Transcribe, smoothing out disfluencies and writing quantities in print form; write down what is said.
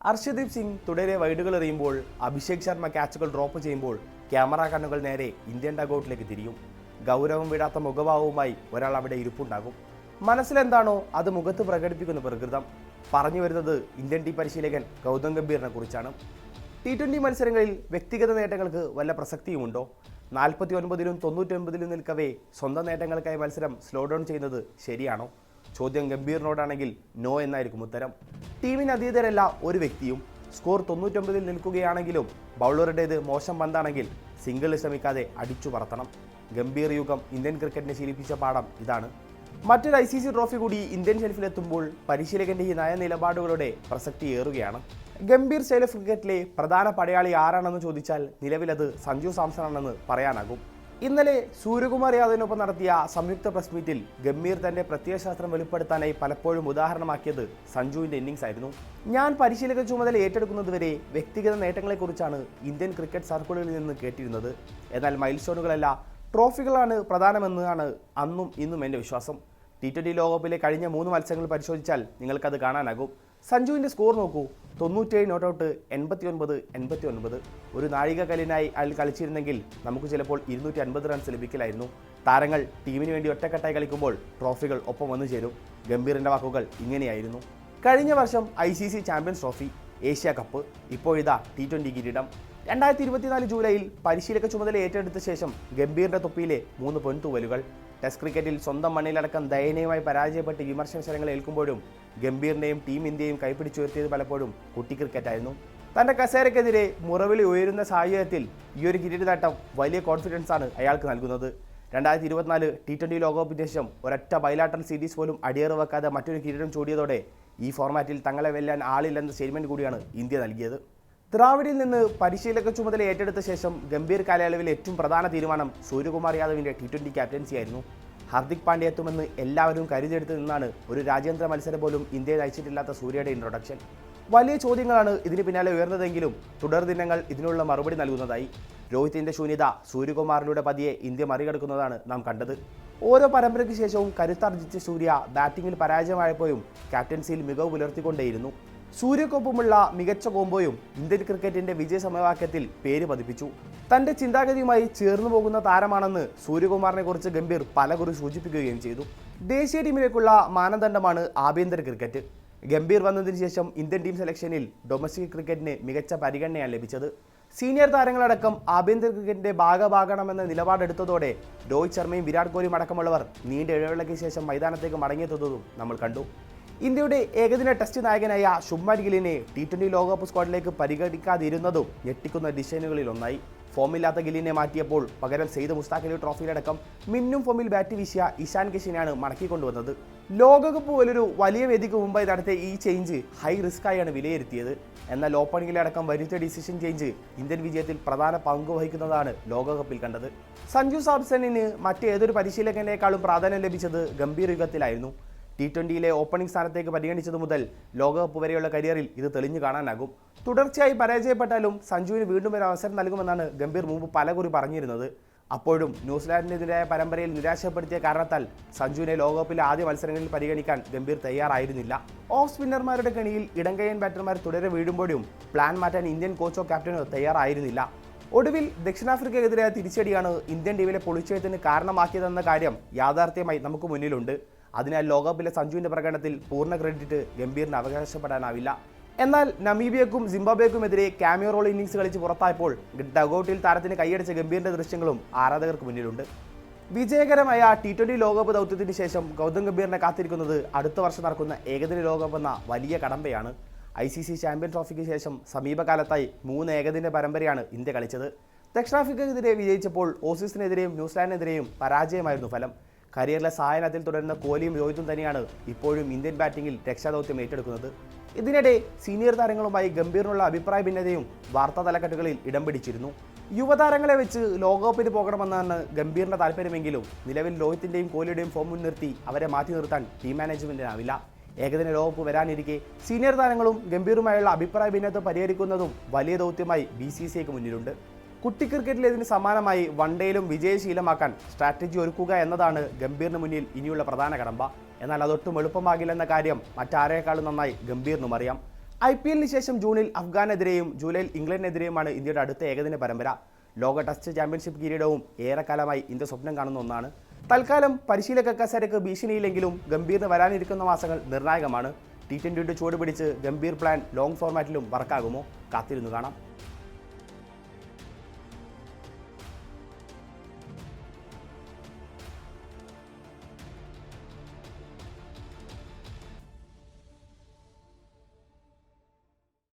അർഷദീപ് സിംഗ് തുടരെ വൈഡുകൾ എറിയുമ്പോൾ അഭിഷേക് ശർമ്മ ക്യാച്ചുകൾ ഡ്രോപ്പ് ചെയ്യുമ്പോൾ ക്യാമറ കണ്ണുകൾ നേരെ ഇന്ത്യൻ ഡഗൌട്ടിലേക്ക് തിരിയും. ഗൗരവം വിടാത്ത മുഖഭാവവുമായി ഒരാൾ അവിടെ ഇരിപ്പുണ്ടാകും. മനസ്സിലെന്താണോ അത് മുഖത്ത് പ്രകടിപ്പിക്കുന്ന പ്രകൃതം. പറഞ്ഞു വരുന്നത് ഇന്ത്യൻ ടീം പരിശീലകൻ ഗൗതം ഗംഭീറിനെ കുറിച്ചാണ്. T20 മത്സരങ്ങളിൽ വ്യക്തിഗത നേട്ടങ്ങൾക്ക് വല്ല പ്രസക്തിയുമുണ്ടോ? 49-ലും 99-ലും നിൽക്കവേ സ്വന്തം നേട്ടങ്ങൾക്കായി മത്സരം സ്ലോ ഡൗൺ ചെയ്യുന്നത് ശരിയാണോ? ചോദ്യം ഗംഭീറിനോടാണെങ്കിൽ നോ എന്നായിരിക്കും ഉത്തരം. ടീമിന് അതീതരല്ല ഒരു വ്യക്തിയും. സ്കോർ 99-ൽ നിൽക്കുകയാണെങ്കിലും ബൗളറുടേത് മോശം പന്താണെങ്കിൽ സിംഗിൾ ശ്രമിക്കാതെ അടിച്ചു പറത്തണം. ഗംഭീർ യുഗം ഇന്ത്യൻ ക്രിക്കറ്റിനെ ശീലിപ്പിച്ച പാഠം ഇതാണ്. മറ്റൊരു ICC ട്രോഫി കൂടി ഇന്ത്യൻ ഷെൽഫിലെത്തുമ്പോൾ പരിശീലകന്റെ ഈ നയനിലപാടുകളുടെ പ്രസക്തി ഏറുകയാണ്. ഗംഭീർ സ്റ്റൈൽ ഓഫ് ക്രിക്കറ്റിലെ പ്രധാന പടയാളി ആരാണെന്ന് ചോദിച്ചാൽ നിലവിലത് സഞ്ജു സാംസൺ ആണെന്ന് പറയാനാകും. ഇന്നലെ സൂര്യകുമാർ യാദവിനൊപ്പം നടത്തിയ സംയുക്ത പ്രസ് മീറ്റിൽ ഗംഭീർ തന്റെ പ്രത്യയശാസ്ത്രം വെളിപ്പെടുത്താനായി പലപ്പോഴും ഉദാഹരണമാക്കിയത് സഞ്ജുവിന്റെ ഇന്നിംഗ്സ് ആയിരുന്നു. ഞാൻ പരിശീലക ചുമതല ഏറ്റെടുക്കുന്നതുവരെ വ്യക്തിഗത നേട്ടങ്ങളെക്കുറിച്ചാണ് ഇന്ത്യൻ ക്രിക്കറ്റ് സർക്കിളുകളിൽ നിന്ന് കേട്ടിരുന്നത്. എന്നാൽ മൈൽ സ്റ്റോണുകളല്ല, ട്രോഫികളാണ് പ്രധാനമെന്നാണ് അന്നും ഇന്നും എൻ്റെ വിശ്വാസം. T20 ലോകകപ്പിലെ കഴിഞ്ഞ 3 മത്സരങ്ങൾ പരിശോധിച്ചാൽ നിങ്ങൾക്കത് കാണാനാകും. സഞ്ജുവിൻ്റെ സ്കോർ നോക്കൂ. 97 നോട്ട് ഔട്ട്, 89. ഒരു നാഴികക്കല്ലിനായി അയാൾ കളിച്ചിരുന്നെങ്കിൽ നമുക്ക് ചിലപ്പോൾ 250 റൺസ് ലഭിക്കില്ലായിരുന്നു. താരങ്ങൾ ടീമിന് വേണ്ടി ഒറ്റക്കെട്ടായി കളിക്കുമ്പോൾ ട്രോഫികൾ ഒപ്പം വന്നു ചേരും. ഗംഭീറിൻ്റെ വാക്കുകൾ ഇങ്ങനെയായിരുന്നു. കഴിഞ്ഞ വർഷം ICC champions trophy, Asia cup, ഇപ്പോഴിതാ T20 കിരീടം. 2024 ജൂലൈയിൽ പരിശീലക ചുമതല ഏറ്റെടുത്ത ശേഷം ഗംഭീറിന്റെ തൊപ്പിയിലെ 3 പൊൻതൂവലുകൾ. ടെസ്റ്റ് ക്രിക്കറ്റിൽ സ്വന്തം മണ്ണിലടക്കം ദയനീയമായി പരാജയപ്പെട്ട് വിമർശനങ്ങൾ ഏൽക്കുമ്പോഴും ഗംഭീറിന്റെയും ടീം ഇന്ത്യയും കൈപ്പിടിച്ചുയർത്തിയത് പലപ്പോഴും കുട്ടി ക്രിക്കറ്റായിരുന്നു. തന്റെ കസേരക്കെതിരെ മുറവിളി ഉയരുന്ന സാഹചര്യത്തിൽ ഈ ഒരു കിരീട നേട്ടം വലിയ കോൺഫിഡൻസ് ആണ് അയാൾക്ക് നൽകുന്നത്. 2024 T20 ലോകകപ്പിന് ശേഷം ഒരൊറ്റ ബൈലാറ്ററൽ സീരീസ് പോലും അടിയേറ് വെക്കാതെ മറ്റൊരു കിരീടം ചൂടിയതോടെ ഈ ഫോർമാറ്റിൽ തങ്ങളെ വെല്ലാൻ ആളില്ലെന്ന സ്റ്റേറ്റ്മെന്റ് കൂടിയാണ് ഇന്ത്യ നൽകിയത്. ദ്രാവിഡിൽ നിന്ന് പരിശീലക ചുമതല ഏറ്റെടുത്ത ശേഷം ഗംഭീർ കാലയളവിലെ ഏറ്റവും പ്രധാന തീരുമാനം സൂര്യകുമാർ യാദവിൻ്റെ T20 ക്യാപ്റ്റൻസി ആയിരുന്നു. ഹാർദിക് പാണ്ഡ്യ എത്തുമെന്ന് എല്ലാവരും കരുതിയെടുത്തു നിന്നാണ് ഒരു രാജ്യാന്തര മത്സരം പോലും ഇന്ത്യയെ നയിച്ചിട്ടില്ലാത്ത സൂര്യയുടെ ഇൻട്രൊഡക്ഷൻ. വലിയ ചോദ്യങ്ങളാണ് ഇതിന് പിന്നാലെ ഉയർന്നതെങ്കിലും തുടർ ദിനങ്ങൾ ഇതിനുള്ള മറുപടി നൽകുന്നതായി. രോഹിത്തിൻ്റെ ശൂന്യത സൂര്യകുമാറിലൂടെ പതിയെ ഇന്ത്യ മറികടക്കുന്നതാണ് നാം കണ്ടത്. ഓരോ പരമ്പരയ്ക്ക് ശേഷവും കരുത്താർജിച്ച സൂര്യ ബാറ്റിങ്ങിൽ പരാജയമായപ്പോഴും ക്യാപ്റ്റൻസിയിൽ മികവ് പുലർത്തിക്കൊണ്ടേയിരുന്നു. സൂര്യക്കൊപ്പമുള്ള മികച്ച കോംബോയും ഇന്ത്യൻ ക്രിക്കറ്റിന്റെ വിജയ സമവാക്യത്തിൽ പേര് പതിപ്പിച്ചു. തന്റെ ചിന്താഗതിയുമായി ചേർന്നു പോകുന്ന താരമാണെന്ന് സൂര്യകുമാറിനെ കുറിച്ച് ഗംഭീർ പലകുറി സൂചിപ്പിക്കുകയും ചെയ്തു. ദേശീയ ടീമിലേക്കുള്ള മാനദണ്ഡമാണ് ആഭ്യന്തര ക്രിക്കറ്റ്. ഗംഭീർ വന്നതിന് ശേഷം ഇന്ത്യൻ ടീം സെലക്ഷനിൽ ഡൊമസ്റ്റിക് ക്രിക്കറ്റിന് മികച്ച പരിഗണനയാണ് ലഭിച്ചത്. സീനിയർ താരങ്ങളടക്കം ആഭ്യന്തര ക്രിക്കറ്റിന്റെ ഭാഗമാകണമെന്ന നിലപാടെടുത്തതോടെ രോഹിത് ശർമ്മയും വിരാട് കോഹ്ലിയും അടക്കമുള്ളവർ നീണ്ട ഇടവേളയ്ക്ക് ശേഷം മൈതാനത്തേക്ക് മടങ്ങിയെത്തുന്നതും നമ്മൾ കണ്ടു. ഇന്ത്യയുടെ ഏകദിന ടെസ്റ്റ് നായകനായ ശുഭ്മാൻ ഗില്ലിനെ T20 ലോകകപ്പ് സ്ക്വാഡിലേക്ക് പരിഗണിക്കാതിരുന്നതും ഞെട്ടിക്കുന്ന ഡിസൈനുകളിൽ ഒന്നായി. ഫോമില്ലാത്ത ഗില്ലിനെ മാറ്റിയപ്പോൾ പകരം സെയ്ദ് മുസ്താഖ് അലി ട്രോഫിയിലടക്കം മിന്നും ഫോമിൽ ബാറ്റ് വീശിയ ഇഷാൻ കിഷനെയാണ് മടക്കിക്കൊണ്ടുവന്നത്. ലോകകപ്പ് പോലൊരു വലിയ വേദിക്ക് മുമ്പായി നടത്തിയ ഈ ചേഞ്ച് ഹൈ റിസ്ക്കായാണ് വിലയിരുത്തിയത്. എന്നാൽ ഓപ്പണിംഗിലടക്കം വരുത്തിയ ഡിസിഷൻ ചേഞ്ച് ഇന്ത്യൻ വിജയത്തിൽ പ്രധാന പങ്ക് വഹിക്കുന്നതാണ് ലോകകപ്പിൽ കണ്ടത്. സഞ്ജു സാംസണിന് മറ്റേതൊരു പരിശീലകനേക്കാളും പ്രാധാന്യം ലഭിച്ചത് ഗംഭീർ യുഗത്തിലായിരുന്നു. T20 ഓപ്പണിംഗ് സ്ഥാനത്തേക്ക് പരിഗണിച്ചതു മുതൽ ലോകകപ്പ് വരെയുള്ള കരിയറിൽ ഇത് തെളിഞ്ഞു കാണാനാകും. തുടർച്ചയായി പരാജയപ്പെട്ടാലും സഞ്ജുവിന് വീണ്ടും ഒരു അവസരം നൽകുമെന്നാണ് ഗംഭീർ മുമ്പ് പലകുറി പറഞ്ഞിരുന്നത്. അപ്പോഴും ന്യൂസിലാൻഡിനെതിരായ പരമ്പരയിൽ നിരാശപ്പെടുത്തിയ കാരണത്താൽ സഞ്ജുവിനെ ലോകകപ്പിലെ ആദ്യ മത്സരങ്ങളിൽ പരിഗണിക്കാൻ ഗംഭീർ തയ്യാറായിരുന്നില്ല. ഓഫ് സ്പിന്നർമാരുടെ കെണിയിൽ ഇടങ്കയ്യൻ ബാറ്റർമാർ തുടരെ വീഴുമ്പോഴും പ്ലാൻ മാറ്റാൻ ഇന്ത്യൻ കോച്ചോ ക്യാപ്റ്റനോ തയ്യാറായിരുന്നില്ല. ഒടുവിൽ ദക്ഷിണാഫ്രിക്കയ്ക്കെതിരായ തിരിച്ചടിയാണ് ഇന്ത്യൻ ടീമിലെ പൊളിച്ചെഴുത്തിന് കാരണമാക്കിയതെന്ന കാര്യം യാഥാർത്ഥ്യമായി നമുക്ക് മുന്നിലുണ്ട്. അതിനാൽ ലോകകപ്പിലെ സഞ്ജുവിൻ്റെ പ്രകടനത്തിൽ പൂർണ്ണ ക്രെഡിറ്റ് ഗംഭീറിന് അവകാശപ്പെടാനാവില്ല. എന്നാൽ നമീബിയക്കും സിംബാബ്വേക്കുമെതിരെ ക്യാമിയോ റോൾ ഇന്നിംഗ്സ് കളിച്ച് പുറത്തായപ്പോൾ ഡഗൌട്ടിൽ താരത്തിന് കൈയടിച്ച ഗംഭീറിൻ്റെ ദൃശ്യങ്ങളും ആരാധകർക്ക് മുന്നിലുണ്ട്. വിജയകരമായ T20 ലോകകപ്പ് ദൗത്യത്തിന് ശേഷം ഗൗതം ഗംഭീറിനെ കാത്തിരിക്കുന്നത് അടുത്ത വർഷം നടക്കുന്ന ഏകദിന ലോകകപ്പ് എന്ന വലിയ കടമ്പയാണ്. ICC ചാമ്പ്യൻ ട്രോഫിക്ക് ശേഷം സമീപകാലത്തായി 3 ഏകദിന പരമ്പരയാണ് ഇന്ത്യ കളിച്ചത്. ദക്ഷിണാഫ്രിക്കയ്ക്കെതിരെ വിജയിച്ചപ്പോൾ ഓസീസിനെതിരെയും ന്യൂസിലാൻഡിനെതിരെയും പരാജയമായിരുന്നു ഫലം. കരിയറിലെ സായനത്തിൽ തുടരുന്ന കോഹ്ലിയും രോഹിത്തും തന്നെയാണ് ഇപ്പോഴും ഇന്ത്യൻ ബാറ്റിംഗിൽ രക്ഷാദൗത്യം ഏറ്റെടുക്കുന്നത്. ഇതിനിടെ സീനിയർ താരങ്ങളുമായി ഗംഭീറിനുള്ള അഭിപ്രായ ഭിന്നതയും വാർത്താ തലക്കെട്ടുകളിൽ ഇടം പിടിച്ചിരുന്നു. യുവതാരങ്ങളെ വെച്ച് ലോകകപ്പിന് പോകണമെന്നാണ് ഗംഭീറിന്റെ താല്പര്യമെങ്കിലും നിലവിൽ രോഹിത്തിന്റെയും കോഹ്ലിയുടെയും ഫോം മുൻനിർത്തി അവരെ മാറ്റി നിർത്താൻ ടീം മാനേജ്മെന്റിനാവില്ല. ഏകദിന ലോകകപ്പ് വരാനിരിക്കെ സീനിയർ താരങ്ങളും ഗംഭീറുമായുള്ള അഭിപ്രായ ഭിന്നത പരിഹരിക്കുന്നതും വലിയ ദൗത്യമായി BCCIക്ക് മുന്നിലുണ്ട്. കുട്ടി ക്രിക്കറ്റിലേതിന് സമാനമായി വൺഡേയിലും വിജയശീലമാക്കാൻ സ്ട്രാറ്റജി ഒരുക്കുക എന്നതാണ് ഗംഭീറിന് മുന്നിൽ ഇനിയുള്ള പ്രധാന കടമ്പ. എന്നാൽ അതൊട്ടും എളുപ്പമാകില്ലെന്ന കാര്യം മറ്റാരേക്കാളും നന്നായി ഗംഭീറിനും അറിയാം. IPL ശേഷം ജൂണിൽ അഫ്ഗാനെതിരെയും ജൂലൈയിൽ ഇംഗ്ലണ്ടിനെതിരെയുമാണ് ഇന്ത്യയുടെ അടുത്ത ഏകദിന പരമ്പര. ലോക ടെസ്റ്റ് ചാമ്പ്യൻഷിപ്പ് കിരീടവും ഏറെക്കാലമായി ഇന്ത്യ സ്വപ്നം കാണുന്ന ഒന്നാണ്. തൽക്കാലം പരിശീലക കസേരക്ക് ഭീഷണിയില്ലെങ്കിലും ഗംഭീറിന് വരാനിരിക്കുന്ന മാസങ്ങൾ നിർണായകമാണ്. T20 ചുവട് പിടിച്ച് ഗംഭീർ പ്ലാൻ ലോങ് ഫോർമാറ്റിലും വർക്കാകുമോ? കാത്തിരുന്നു കാണാം.